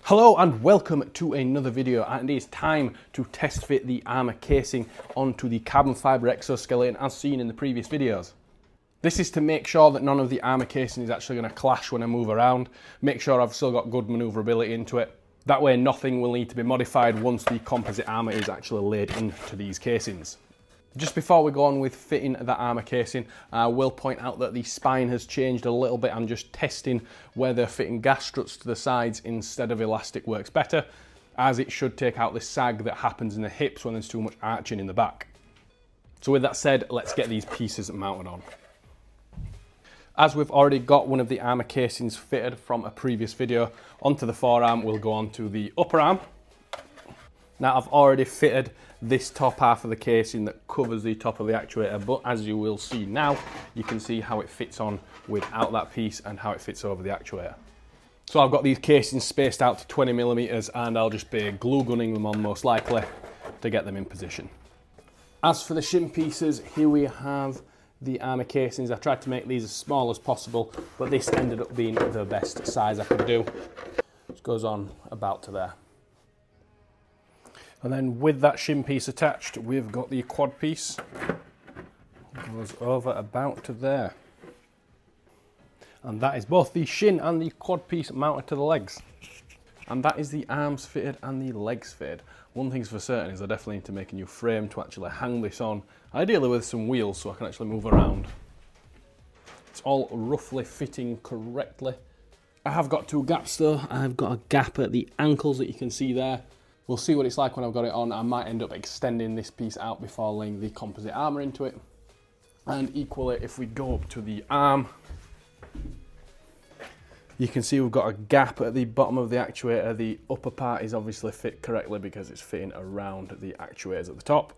Hello and welcome to another video, and it is time to test fit the armour casing onto the carbon fibre exoskeleton as seen in the previous videos. This is to make sure that none of the armour casing is actually going to clash when I move around, make sure I've still got good manoeuvrability into it. That way nothing will need to be modified once the composite armour is actually laid into these casings. Just before we go on with fitting the armour casing, I will point out that the spine has changed a little bit. I'm just testing whether fitting gas struts to the sides instead of elastic works better, as it should take out the sag that happens in the hips when there's too much arching in the back. So with that said, let's get these pieces mounted on. As we've already got one of the armour casings fitted from a previous video onto the forearm, we'll go on to the upper arm. Now I've already fitted this top half of the casing that covers the top of the actuator, but as you will see now, you can see how it fits on without that piece and how it fits over the actuator. So I've got these casings spaced out to 20mm and I'll just be glue gunning them on most likely to get them in position. As for the shin pieces, here we have the armour casings. I tried to make these as small as possible, but this ended up being the best size I could do. It goes on about to there. And then with that shin piece attached, we've got the quad piece. It goes over about to there. And that is both the shin and the quad piece mounted to the legs. And that is the arms fitted and the legs fitted. One thing's for certain is I definitely need to make a new frame to actually hang this on, ideally with some wheels so I can actually move around. It's all roughly fitting correctly. I have got two gaps though. I've got a gap at the ankles that you can see there. We'll see what it's like when I've got it on. I might end up extending this piece out before laying the composite armour into it. And equally, if we go up to the arm, you can see we've got a gap at the bottom of the actuator. The upper part is obviously fit correctly because it's fitting around the actuators at the top.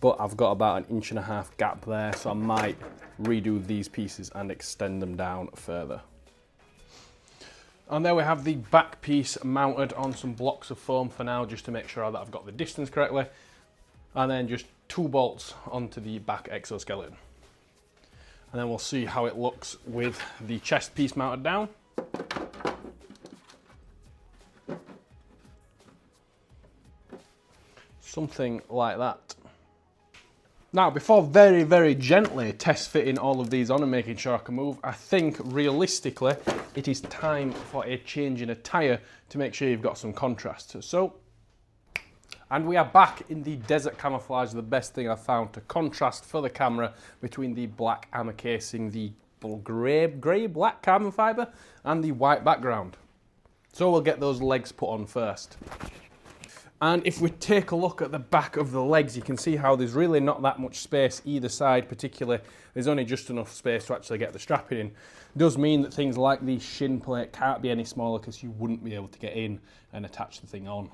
But I've got about 1.5 inch gap there, so I might redo these pieces and extend them down further. And there we have the back piece mounted on some blocks of foam for now, just to make sure that I've got the distance correctly. And then just 2 bolts onto the back exoskeleton. And then we'll see how it looks with the chest piece mounted down. Something like that. Now, before very gently test fitting all of these on and making sure I can move, I think realistically it is time for a change in attire to make sure you've got some contrast. And we are back in the desert camouflage, the best thing I've found to contrast for the camera between the black armour casing, the grey-black carbon fibre and the white background. So we'll get those legs put on first. And if we take a look at the back of the legs, you can see how there's really not that much space either side, particularly there's only just enough space to actually get the strapping in. It does mean that things like the shin plate can't be any smaller because you wouldn't be able to get in and attach the thing on.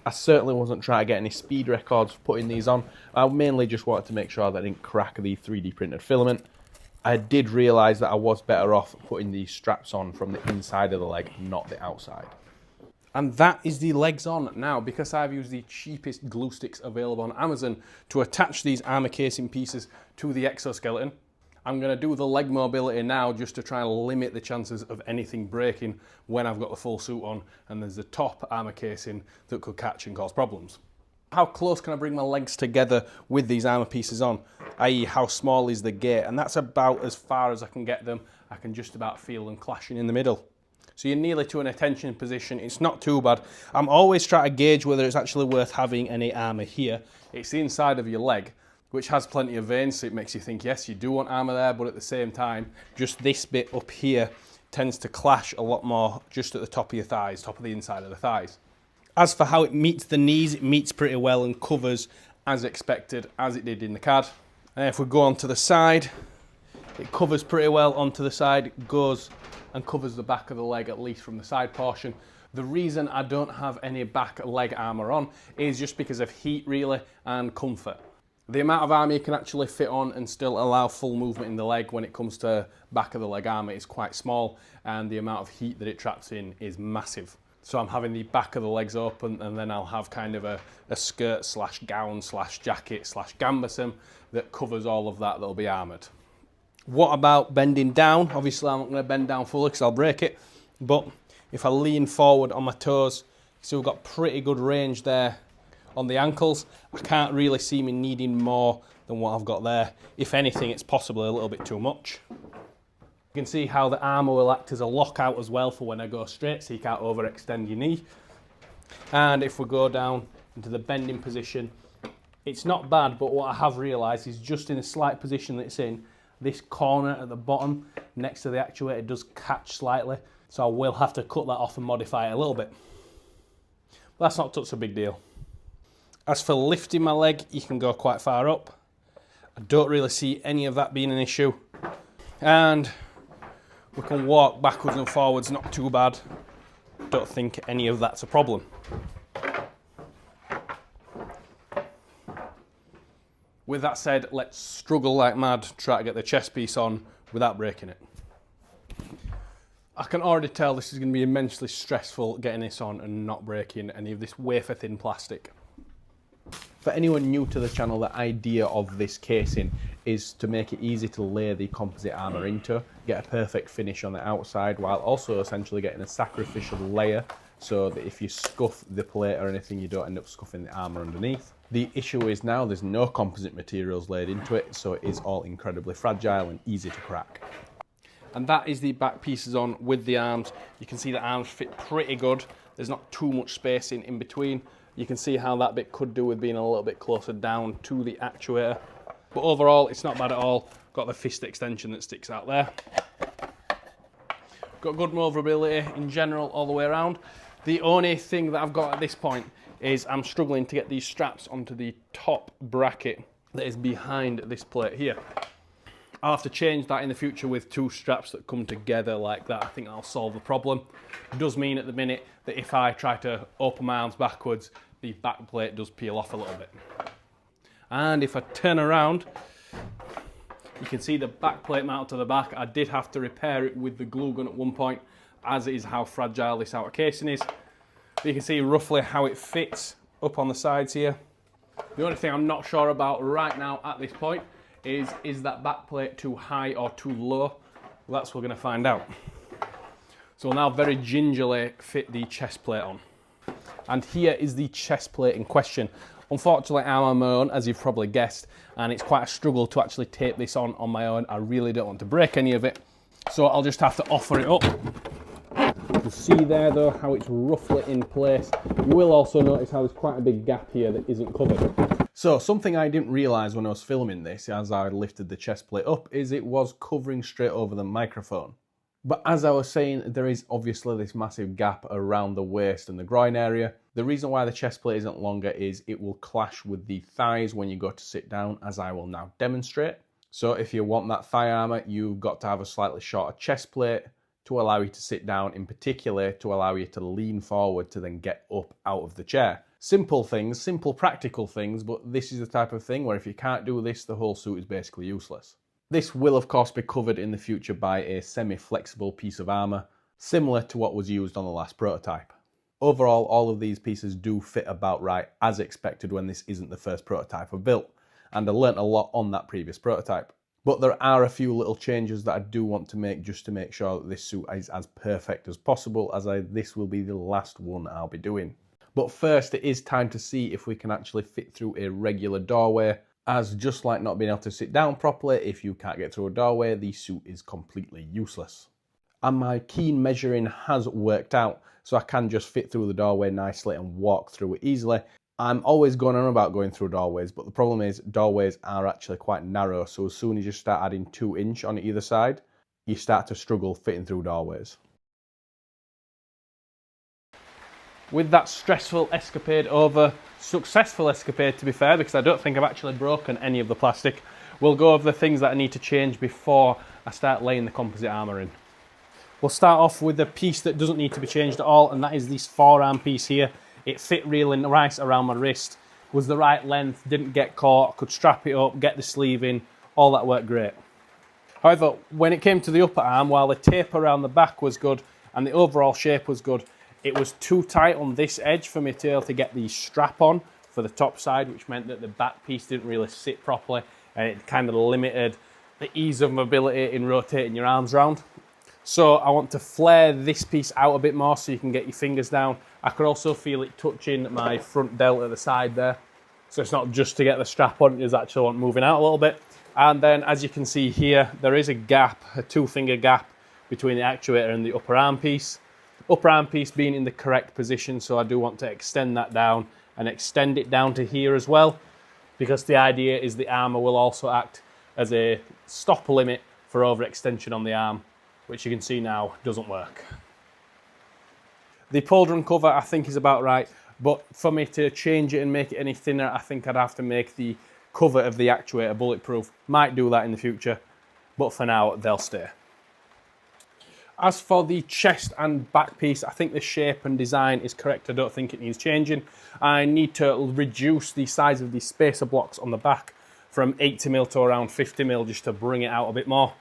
I certainly wasn't trying to get any speed records for putting these on. I mainly just wanted to make sure that I didn't crack the 3D printed filament. I did realise that I was better off putting these straps on from the inside of the leg, not the outside. And that is the legs on. Now, because I've used the cheapest glue sticks available on Amazon to attach these armour casing pieces to the exoskeleton, I'm going to do the leg mobility now just to try and limit the chances of anything breaking when I've got the full suit on and there's the top armour casing that could catch and cause problems. How close can I bring my legs together with these armour pieces on, i.e. how small is the gate? And that's about as far as I can get them. I can just about feel them clashing in the middle. So you're nearly to an attention position. It's not too bad. I'm always trying to gauge whether it's actually worth having any armour here. It's the inside of your leg, which has plenty of veins, so it makes you think, yes, you do want armour there, but at the same time, just this bit up here tends to clash a lot more just at the top of your thighs, top of the inside of the thighs. As for how it meets the knees, it meets pretty well and covers as expected, as it did in the CAD. And if we go on to the side, it covers pretty well onto the side, it goes and covers the back of the leg, at least from the side portion. The reason I don't have any back leg armour on is just because of heat really and comfort. The amount of armour you can actually fit on and still allow full movement in the leg when it comes to back of the leg armour is quite small, and the amount of heat that it traps in is massive. So I'm having the back of the legs open, and then I'll have kind of a skirt slash gown slash jacket slash gambersome that covers all of that that'll be armoured. What about bending down? Obviously I'm not going to bend down fully because I'll break it, but If I lean forward on my toes, so we've got pretty good range there on the ankles. I can't really see me needing more than what I've got there. If anything, it's possibly a little bit too much. You can see how the armour will act as a lockout as well for when I go straight, so you can't overextend your knee. And if we go down into the bending position, it's not bad, but what I have realised is just in the slight position that it's in, this corner at the bottom next to the actuator does catch slightly, so I will have to cut that off and modify it a little bit. But that's not such a big deal. As for lifting my leg, you can go quite far up. I don't really see any of that being an issue. And we can walk backwards and forwards, not too bad. Don't think any of that's a problem. With that said, let's struggle like mad, try to get the chest piece on without breaking it. I can already tell this is going to be immensely stressful getting this on and not breaking any of this wafer thin plastic. For anyone new to the channel, the idea of this casing is to make it easy to lay the composite armour into, get a perfect finish on the outside, while also essentially getting a sacrificial layer so that if you scuff the plate or anything, you don't end up scuffing the armour underneath. The issue is now there's no composite materials laid into it, so it is all incredibly fragile and easy to crack. And that is the back pieces on with the arms. You can see the arms fit pretty good. There's not too much spacing in between. You can see how that bit could do with being a little bit closer down to the actuator. But overall, it's not bad at all. Got the fist extension that sticks out there. Got good maneuverability in general all the way around. The only thing that I've got at this point is I'm struggling to get these straps onto the top bracket that is behind this plate here. I'll have to change that in the future with two straps that come together like that. I think that'll solve the problem. It does mean at the minute that if I try to open my arms backwards, the back plate does peel off a little bit. And if I turn around, you can see the back plate mounted to the back. I did have to repair it with the glue gun at one point, as is how fragile this outer casing is. But you can see roughly how it fits up on the sides here. The only thing I'm not sure about right now at this point is that back plate too high or too low? Well, that's what we're going to find out. So we'll now very gingerly fit the chest plate on. And here is the chest plate in question. Unfortunately, I'm on my own, as you've probably guessed, and it's quite a struggle to actually tape this on my own. I really don't want to break any of it, so I'll just have to offer it up. You can see there though how it's roughly in place. You will also notice how there's quite a big gap here that isn't covered. So something I didn't realise when I was filming this, as I lifted the chest plate up, is it was covering straight over the microphone. But as I was saying, there is obviously this massive gap around the waist and the groin area. The reason why the chest plate isn't longer is it will clash with the thighs when you go to sit down, as I will now demonstrate. So if you want that thigh armour, you've got to have a slightly shorter chest plate to allow you to sit down, in particular to allow you to lean forward to then get up out of the chair. Simple things, simple practical things, but this is the type of thing where if you can't do this, the whole suit is basically useless. This will of course be covered in the future by a semi-flexible piece of armour, similar to what was used on the last prototype. Overall, all of these pieces do fit about right, as expected when this isn't the first prototype I've built, and I learnt a lot on that previous prototype. But there are a few little changes that I do want to make just to make sure that this suit is as perfect as possible, as this will be the last one I'll be doing. But first, it is time to see if we can actually fit through a regular doorway, as just like not being able to sit down properly, if you can't get through a doorway, the suit is completely useless. And my keen measuring has worked out, so I can just fit through the doorway nicely and walk through it easily. I'm always going on about going through doorways, but the problem is doorways are actually quite narrow, so as soon as you start adding 2 inch on either side, you start to struggle fitting through doorways. With that stressful escapade over, successful escapade to be fair, because I don't think I've actually broken any of the plastic, we'll go over the things that I need to change before I start laying the composite armour in. We'll start off with the piece that doesn't need to be changed at all, and that is this forearm piece here. It fit really nice around my wrist, was the right length, didn't get caught, could strap it up, get the sleeve in, all that worked great. However, when it came to the upper arm, while the tape around the back was good and the overall shape was good, it was too tight on this edge for me to be able to get the strap on for the top side, which meant that the back piece didn't really sit properly, and it kind of limited the ease of mobility in rotating your arms around. So I want to flare this piece out a bit more so you can get your fingers down. I could also feel it touching my front delt at the side there. So it's not just to get the strap on, it is actually want moving out a little bit. And then as you can see here, there is a gap, a 2-finger gap between the actuator and the upper arm piece. Upper arm piece being in the correct position, so I do want to extend that down and extend it down to here as well, because the idea is the armour will also act as a stop limit for overextension on the arm, which you can see now doesn't work. The pauldron cover I think is about right, but for me to change it and make it any thinner, I think I'd have to make the cover of the actuator bulletproof. Might do that in the future, but for now they'll stay. As for the chest and back piece, I think the shape and design is correct. I don't think it needs changing. I need to reduce the size of the spacer blocks on the back from 80mm to around 50mm just to bring it out a bit more,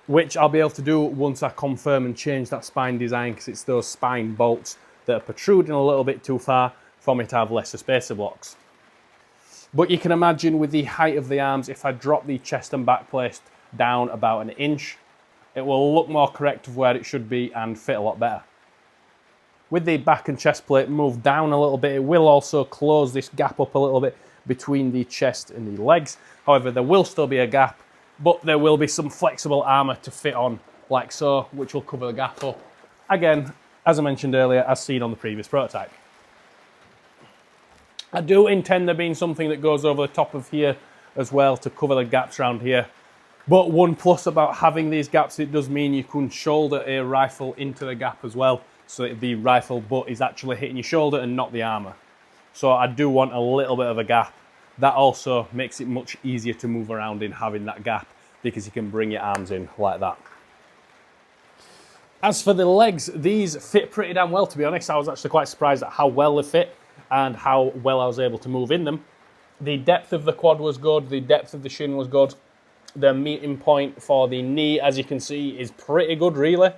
which I'll be able to do once I confirm and change that spine design, because it's those spine bolts that are protruding a little bit too far for me to have lesser spacer blocks. But you can imagine with the height of the arms, if I drop the chest and back plate down about an inch, it will look more correct of where it should be and fit a lot better. With the back and chest plate moved down a little bit, it will also close this gap up a little bit between the chest and the legs. However, there will still be a gap, but there will be some flexible armour to fit on like so, which will cover the gap up. Again, as I mentioned earlier, as seen on the previous prototype. I do intend there being something that goes over the top of here as well to cover the gaps around here. But one plus about having these gaps, it does mean you can shoulder a rifle into the gap as well, so that the rifle butt is actually hitting your shoulder and not the armour. So I do want a little bit of a gap. That also makes it much easier to move around in having that gap, because you can bring your arms in like that. As for the legs, these fit pretty damn well, to be honest. I was actually quite surprised at how well they fit and how well I was able to move in them. The depth of the quad was good, the depth of the shin was good. The meeting point for the knee, as you can see, is pretty good, really.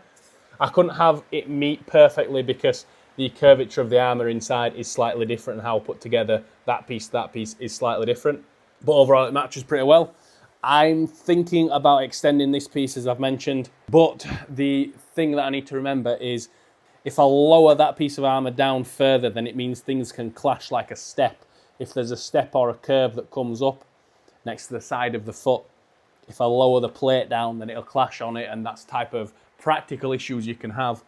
I couldn't have it meet perfectly because the curvature of the armour inside is slightly different, and how I put together that piece is slightly different. But overall, it matches pretty well. I'm thinking about extending this piece, as I've mentioned, but the thing that I need to remember is if I lower that piece of armour down further, then it means things can clash like a step. If there's a step or a curve that comes up next to the side of the foot, if I lower the plate down, then it'll clash on it, and that's the type of practical issues you can have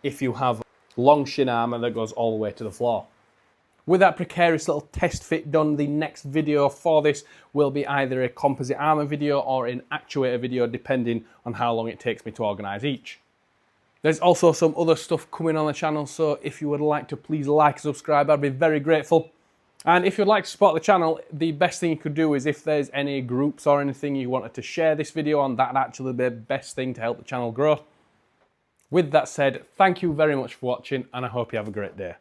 if you have long shin armour that goes all the way to the floor. With that precarious little test fit done, the next video for this will be either a composite armour video or an actuator video, depending on how long it takes me to organise each. There's also some other stuff coming on the channel, so if you would like to please like and subscribe, I'd be very grateful. And if you'd like to support the channel, the best thing you could do is if there's any groups or anything you wanted to share this video on, that'd actually be the best thing to help the channel grow. With that said, thank you very much for watching, and I hope you have a great day.